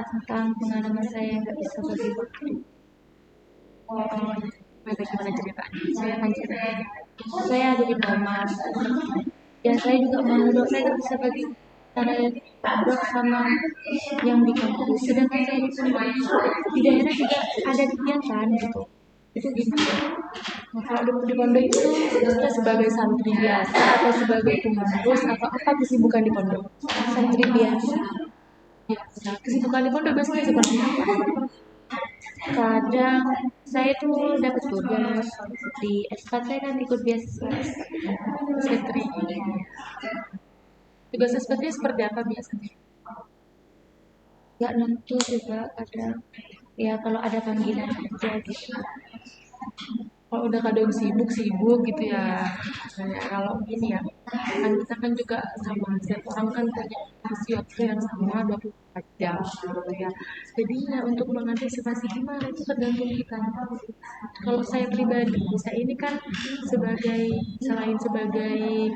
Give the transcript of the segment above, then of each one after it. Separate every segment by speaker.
Speaker 1: tentang pengalaman saya yang nggak bisa bagi waktu. Oh, bagaimana ceritanya? Saya akan cerita. Saya ada di Boma. Ya saya juga mau saya nggak bisa bagi cara ngobrol sama yang di kampus. Sedangkan saya di sini di daerah juga ada kegiatan gitu. Itu gimana? Nah, kalau di pondok itu kita sebagai santri biasa atau sebagai pengurus atau apa kesibukan di pondok? Santri biasa. Ya, nah, kesibukan di pondok biasanya seperti apa? Kadang saya tuh dapat tugas di S4 saya kan ikut beasiswa S4. Tugasnya seperti apa biasanya? Gak nentu juga kadang. Ya kalau ada panggilan aja gitu. Kalau udah kadang sibuk gitu ya. Nah, kalau gini ya, kan kita kan juga sama setiap orang kan punya porsi waktu yang sama 24 jam gitu ya. Jadi ya untuk mengantisipasi gimana itu tergantung kita. Kalau saya pribadi, saya ini kan sebagai selain sebagai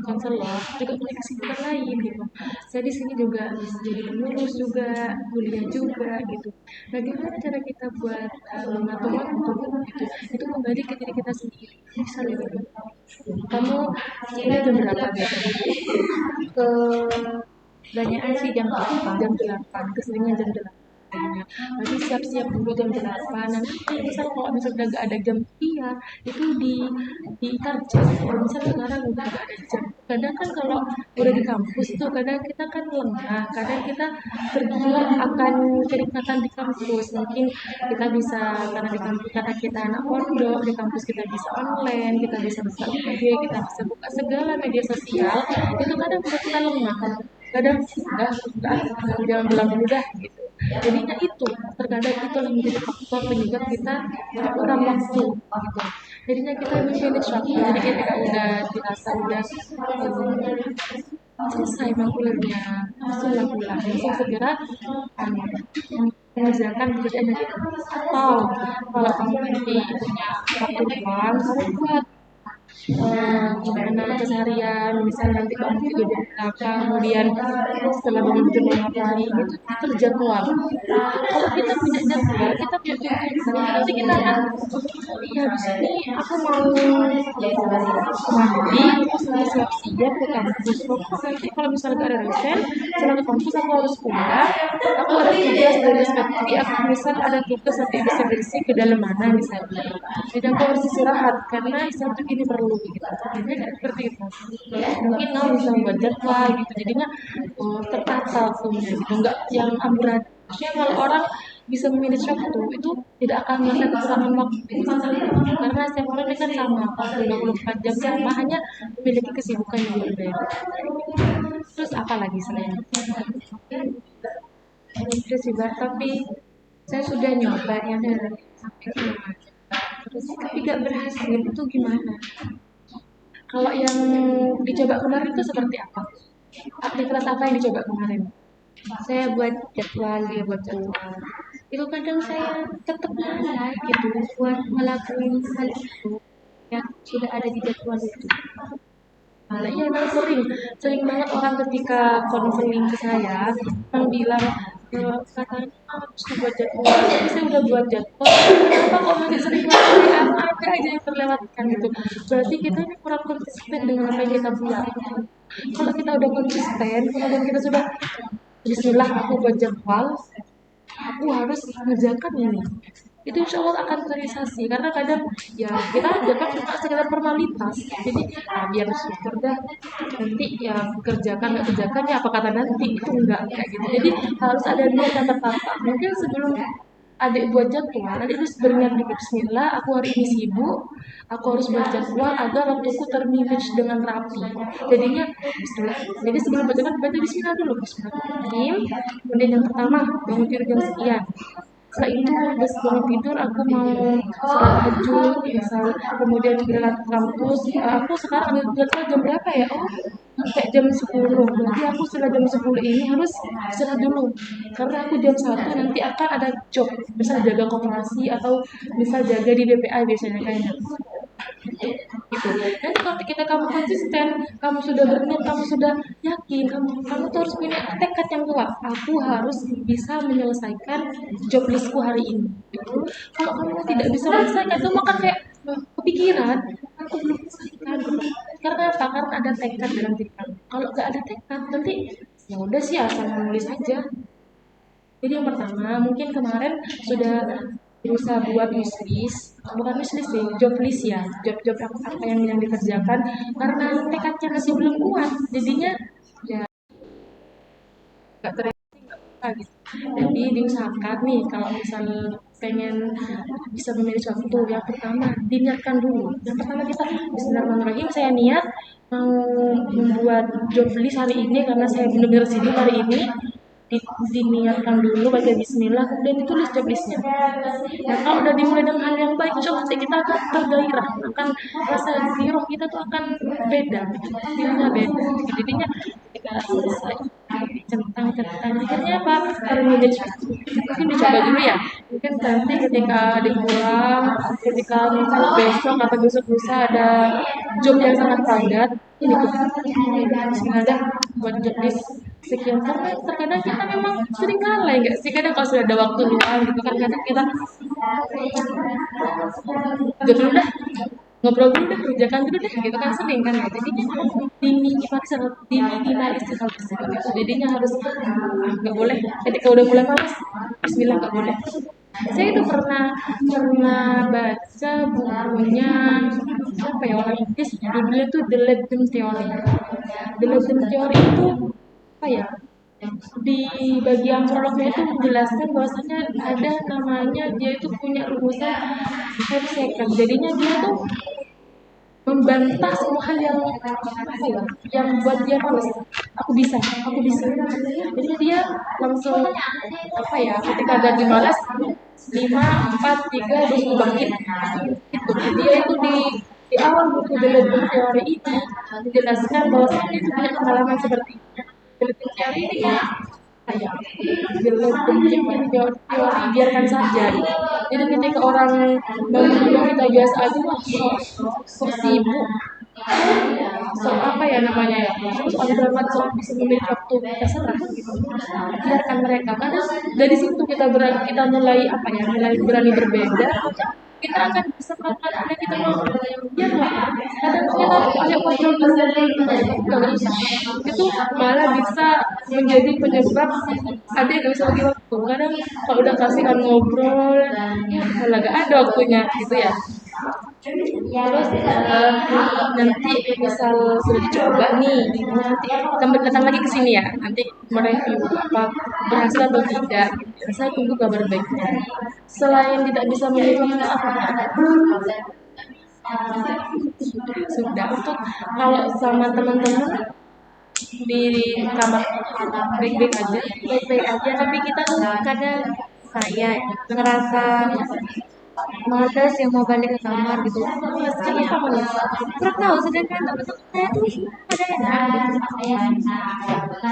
Speaker 1: konselor juga punya kesibukan lain gitu. Saya di sini juga jadi pengurus juga, kuliah juga gitu. Nah, gimana cara kita buat mengatur waktu gitu? Itu kembali ke diri kita sendiri. Misalnya gitu, kamu ini jam berapa biasanya? Ke banyakan sih jam 8 keseringan jam 8. Nanti siap-siap dulu jam 8. Nanti kalau misalnya udah gak ada jam iya itu diikat jam. Kalau misalnya sekarang udah gak ada jam. Kadang kan kalau udah di kampus tuh kadang kita kan lengah, kadang kita tergiur akan kenikmatan di kampus. Mungkin kita bisa karena di kampus karena kita anak pondok, di kampus kita bisa online, kita bisa buka IG, kita bisa buka segala media sosial. Itu kadang kita lengah, kadang jangan bilang mudah gitu. Jadinya itu terkadang itu yang menjadi faktor penyebab kita kurang waktu gitu. Jadinya kita manage waktu, jadi kita udah dirasa udah selesai makulnya langsung pulang langsung segera mengerjakan pekerjaan yang kita atau kalau kamu nanti punya waktu luang kamu buat gimana keseharian misalnya nanti kamu tidur jam berapa kemudian setelah bangun tidur ngapain itu terjadwal. Kalau kita punya jadwal kita punya jadwal nanti kita akan iya di sini aku mau mandi terus nanti siap-siap ke kampus pokoknya nanti kalau misalnya gak ada dosen setelah ke kampus aku harus pulang aku ada tugas dari SPTI aku misalnya ada tugas nanti bisa bersih ke dalam mana misalnya jadi aku harus istirahat karena istirahat itu ini perlu gitu jadi seperti itu mungkin kamu bisa membuat jadwal gitu jadinya tertata waktunya gitu enggak yang amburadul. Maksudnya kalau orang bisa memanage waktu itu tidak akan merasa kekurangan waktu karena setiap orang ini kan sama 24 jam sama hanya memiliki kesibukan yang berbeda. Terus apa lagi selain itu sih Mbak, tapi saya sudah nyoba yang sampai terus tapi gak berhasil itu gimana? Kalau yang dicoba kemarin itu seperti apa? Aktivitas apa yang dicoba kemarin? Saya buat jadwal dia buat jadwal itu kadang saya tetap lalai gitu buat ngelakuin hal itu yang sudah ada di jadwal itu. Nah, iya emang sering banget orang ketika konseling ke saya yang bilang katanya harus buat jadwal tapi saya udah buat jadwal kenapa kok masih sering lagi apa aja yang terlewatkan gitu berarti kita ini kurang konsisten dengan apa yang kita buat. Kalau kita udah konsisten kemudian kita sudah Bismillah aku buat jadwal aku harus mengerjakan ini itu insya Allah akan terrealisasi karena kadang ya kita jadwal cuma sekedar formalitas jadi biar syukur dah nanti ya kerjakan nggak kerjakan ya apa kata nanti itu enggak kayak gitu jadi harus ada niat yang tertata mungkin sebelum adik buat jadwal adik harus berniat di Bismillah aku hari ini sibuk aku harus buat jadwal agar waktuku termanage dengan rapi jadinya Bismillah jadi sebelum baca kan baca Bismillah dulu Bismillahirrahmanirrahim kemudian yang pertama bangun tidur jam sekian setelah itu habis bangun tidur aku mau sholat tahajud misal kemudian berangkat ke kampus aku sekarang ambil jadwal jam berapa ya sampai jam 10 berarti aku setelah jam 10 ini harus istirahat dulu karena aku jam 1 nanti akan ada job misal jaga koperasi atau misal jaga di BPA biasanya kayaknya gitu. Nanti kalau ketika kamu konsisten, kamu sudah berniat, kamu sudah yakin, kamu tuh harus punya tekad yang kuat. Aku harus bisa menyelesaikan job listku hari ini. Gitu. Kalau kamu tidak bisa menyelesaikan, kamu akan kayak kepikiran, aku belum selesaikan. Gitu. Karena apa? Karena ada tekad dalam diri kamu. Kalau nggak ada tekad, nanti ya udah sih asal menulis aja. Jadi yang pertama, mungkin kemarin sudah berusaha buat wishlist, bukan wishlist sih, job list ya, job-job apa yang dikerjakan, karena tekadnya masih belum kuat, jadinya ya nggak terima gitu. Jadi diusahakan nih kalau misal pengen bisa memilih suatu, yang pertama diniatkan dulu. Yang pertama kita Bismillahirrahmanirrahim, saya niat mau membuat job list hari ini karena saya benar-benar sibuk hari ini. Diniatkan dulu baca bismillah kemudian ditulis job listnya. Nah kalau udah dimulai dengan hal yang baik, insya Allah nanti kita akan tergairah, akan rasa di roh kita tuh akan beda, feelnya beda. Jadinya ketika selesai centang-centang akhirnya apa, termanage. Mungkin dicoba dulu ya, mungkin nanti ketika dikurang, ketika misalnya besok atau besok lusa ada job yang sangat padat, ini tuh sengaja buat job list sekian, karena terkadang kita memang sering lalai nggak sih, kadang kalau sudah ada waktu luang gitu kan, kadang kita udah dulu dah, ngobrol dulu deh, kerjakan dulu deh gitu kan, sering kan ya. Jadinya diminimalisir hal tersebut gitu. Jadinya harus nggak boleh ketika udah mulai malas Bismillah, nggak boleh. Saya itu pernah baca bukunya apa ya, orang Inggris, judulnya tuh The Legend Theory. The Legend Theory itu apa ya, di bagian prolognya itu menjelaskan bahwasanya ada namanya, dia itu punya rumusan 5 second, jadinya dia tuh membantah semua hal yang apa ya, yang buat dia males. Aku bisa jadi dia langsung apa ya, ketika ada di malas, 5, 4, 3 terus bangkit itu. Dia itu di awal buku The Legend Theory ini menjelaskan bahwasanya itu punya pengalaman seperti itu. The Legend Theory ini kan kayak jelek benci teori biarkan saja. Jadi ketika orang bangun kita biasa aja, wah sok sibuk, sok apa ya namanya ya, terus ada berapa sok bisa memiliki waktu, terserah gitu. Biarkan mereka, karena dari situ kita mulai apa ya, mulai berani berbeda, kita akan bisa melakukan apa yang kita mau. Ya nggak, kadang kita punya kontrol nggak bisa, itu malah bisa menjadi penyebab ada yang nggak bisa bagi waktu. Kadang kalau udah kasihan ngobrol, ya malah gak ada waktunya gitu ya. Terus nanti misal sudah dicoba nih, nanti datang lagi ke sini ya, nanti mereview apa berhasil atau tidak. Saya tunggu kabar baiknya. Selain tidak bisa menilai apa, sudah untuk kalau sama teman-teman di kamar baik-baik aja, baik-baik aja, tapi kita tuh kadang, saya ngerasa males yang mau balik ke kamar gitu. Kenapa malas? Kurang tahu, sedangkan teman-teman saya tuh ada enak gitu.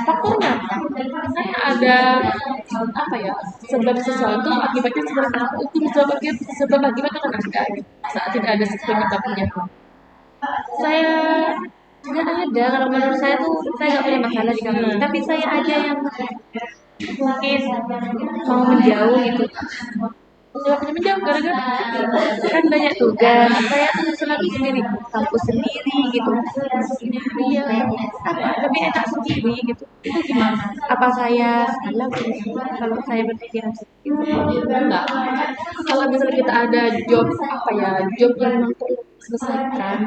Speaker 1: Faktornya apa? Saya ada apa ya, sebab sesuatu akibatnya seperti apa, itu sebab akibat akan ada gitu. Saat tidak ada penyebabnya, saya nggak ada. Kalau menurut saya tuh saya nggak punya masalah di kamar, tapi saya aja yang mungkin mau menjauh gitu. Nggak punya menjauh gara-gara kan banyak tugas, saya tuh selalu sendiri, kampus sendiri gitu, sendiri ya apa, tapi enak sendiri gitu. Itu gimana, apa saya salah kalau saya berpikiran seperti itu? Enggak. Kalau misalnya kita ada job apa ya, job yang memang perlu diselesaikan,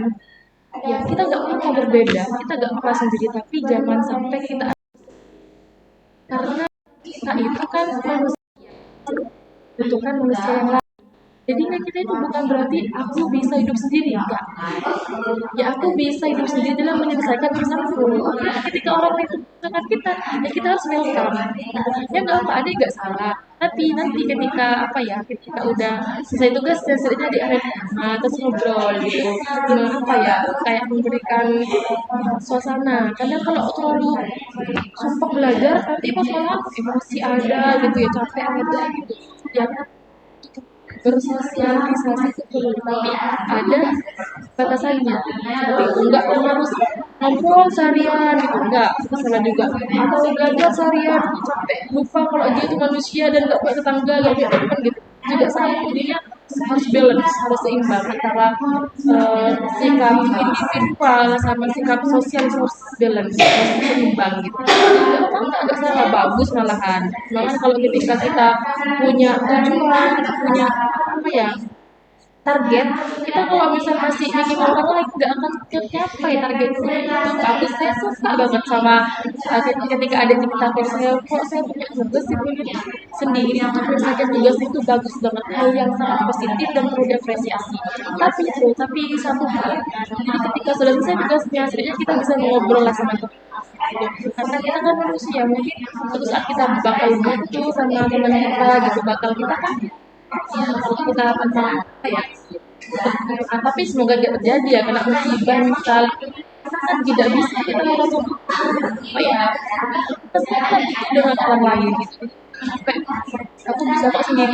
Speaker 1: ya kita nggak apa-apa berbeda, kita nggak apa sendiri, tapi jangan sampai kita, karena kita itu kan manusia, butuhkan manusia yang lain. Jadinya kita itu bukan berarti aku bisa hidup sendiri, enggak. Ya aku bisa hidup sendiri dalam menyelesaikan urusanku. Ketika orang itu membutuhkan kita, ya kita harus welcome. Ya nggak apa, ada yang nggak salah. Tapi nanti ketika apa ya, ketika udah selesai tugas, selesainya di akhir, terus ngobrol gitu. Apa ya, kayak memberikan suasana. Karena kalau terlalu sumpah belajar, nanti pas malah emosi ada gitu ya, capek ada gitu. Ya bersosialisasi itu perlu, tapi ada batasannya. Seperti itu, nggak harus ngobrol seharian gitu, nggak, itu salah juga. Atau belajar seharian sampai lupa kalau dia itu manusia dan nggak punya tetangga, nggak punya teman gitu, juga salah. Jadinya harus balance, harus seimbang antara sikap individual sama sikap sosial, harus balance, harus seimbang gitu. Nggak salah, bagus malahan. Malahan kalau ketika kita punya tujuan, punya apa ya, target, kita kalau misal masih bikin orang lain nggak akan tercapai targetnya. Itu bagus, saya suka banget sama ketika ada cerita saya, kok saya punya tugas sih, punya sendiri untuk menyelesaikan tugas, itu bagus banget, hal yang sangat positif dan perlu diapresiasi. Tapi satu hal, jadi ketika sudah selesai tugasnya, setidaknya kita bisa ngobrol lah sama teman gitu. Karena kita kan manusia, mungkin suatu saat kita bakal butuh sama teman kita gitu, bakal kita kan kita tentang apa ya. Tapi semoga tidak terjadi ya, kena musibah misal, kan tidak bisa kita langsung apa ya, kita dengan orang lain gitu. Sampai aku bisa kok sendiri,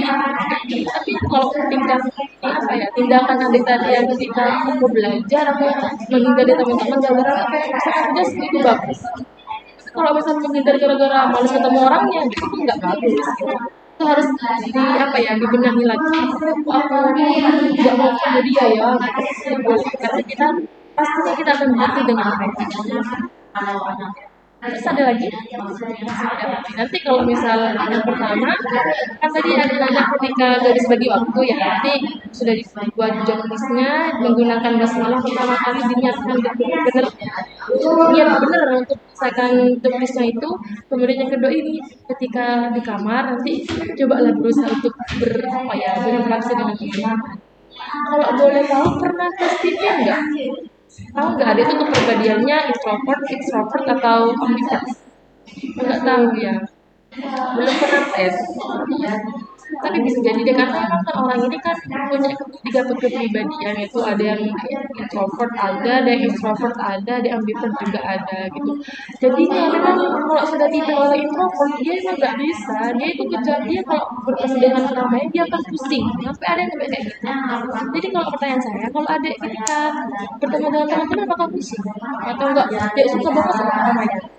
Speaker 1: tapi kalau tingkat apa ya, tindakan adik tadi yang ketika aku belajar, aku menghindari teman-teman gara-gara apa ya, masalah tugas itu bagus. Kalau misalnya menghindar gara-gara malas ketemu orangnya, itu nggak bagus gitu. Itu harus di apa ya, dibenahi lagi. Aku nggak mau ketemu dia ya, nggak boleh, karena kita pastinya kita akan mati dengan mereka. Terus ada lagi, nanti kalau misal yang pertama kan tadi ada nanya ketika garis bagi waktu ya, nanti sudah dibuat job listnya menggunakan basmalah pertama kali, diniatkan benar-benar niat benar untuk selesaikan job listnya itu. Kemudian yang kedua ini, ketika di kamar nanti cobalah berusaha untuk apa ya, berinteraksi dengan teman. Kalau boleh tahu, pernah tes TV nggak? Tahu nggak, ada itu kepribadiannya introvert, extrovert atau ambivert? Nggak tahu ya, belum pernah tes. Iya, tapi bisa jadi deh, karena memang kan orang ini kan punya tiga kepribadian, itu ada yang introvert, ada yang extrovert, ada yang ambivert juga ada gitu. Jadinya memang kalau sudah tipe orang introvert, dia emang nggak bisa, dia itu kejam, dia kalau bertemu dengan orang lain dia akan pusing, sampai ada yang sampai kayak gitu. Jadi kalau pertanyaan saya, kalau ada ketika bertemu dengan teman-teman apakah pusing atau enggak, dia suka banget sama orang lain,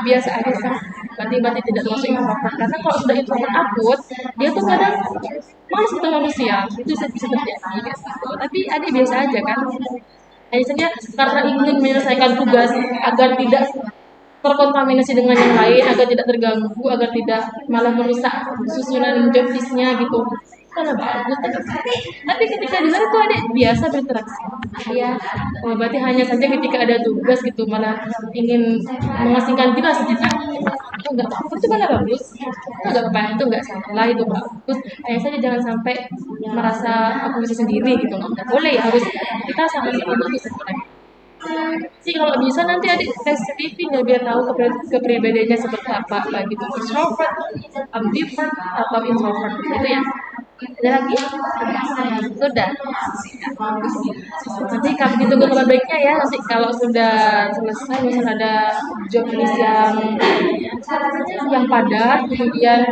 Speaker 1: biasa aja sih, berarti tidak termasuk introvert. Karena kalau sudah introvert akut, dia tuh kadang malas ketemu manusia, itu bisa terjadi gitu. Tapi ada biasa aja kan, biasanya karena ingin menyelesaikan tugas agar tidak terkontaminasi dengan yang lain, agar tidak terganggu, agar tidak malah merusak susunan job listnya gitu. Karena bagus, tapi ketika di sana tuh adik biasa berinteraksi. Dia berarti hanya saja ketika ada tugas gitu malah ingin mengasingkan kita sejenak. Itu enggak apa-apa, itu malah bagus. Itu enggak apa-apa, itu enggak salah, itu bagus. Hanya saja jangan sampai merasa aku bisa sendiri gitu. Enggak boleh, harus kita sama-sama bagus sebenarnya. Sih kalau bisa nanti adik tes CV nggak, biar tahu kepribadiannya seperti apa, baik itu extrovert, ambivert atau introvert gitu ya. Ada lagi? Sudah. Nanti kami ditunggu kabar baiknya ya. Nanti kalau sudah selesai, misal ada job list yang padat, kemudian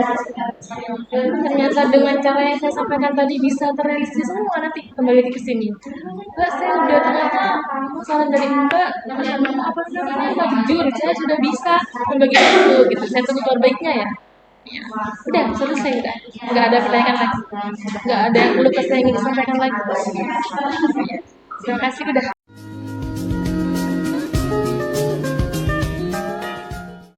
Speaker 1: ternyata dengan cara yang saya sampaikan tadi bisa terrealisasi semua, nanti kembali ke sini. Mbak, saya udah ternyata saran dari Mbak, apa namanya, jujur, saya sudah bisa membagi waktu gitu. Saya tunggu kabar baiknya ya. Ya, udah selesai, udah nggak ada pertanyaan lagi, nggak ada yang perlu saya ingin disampaikan lagi. Terima kasih, udah.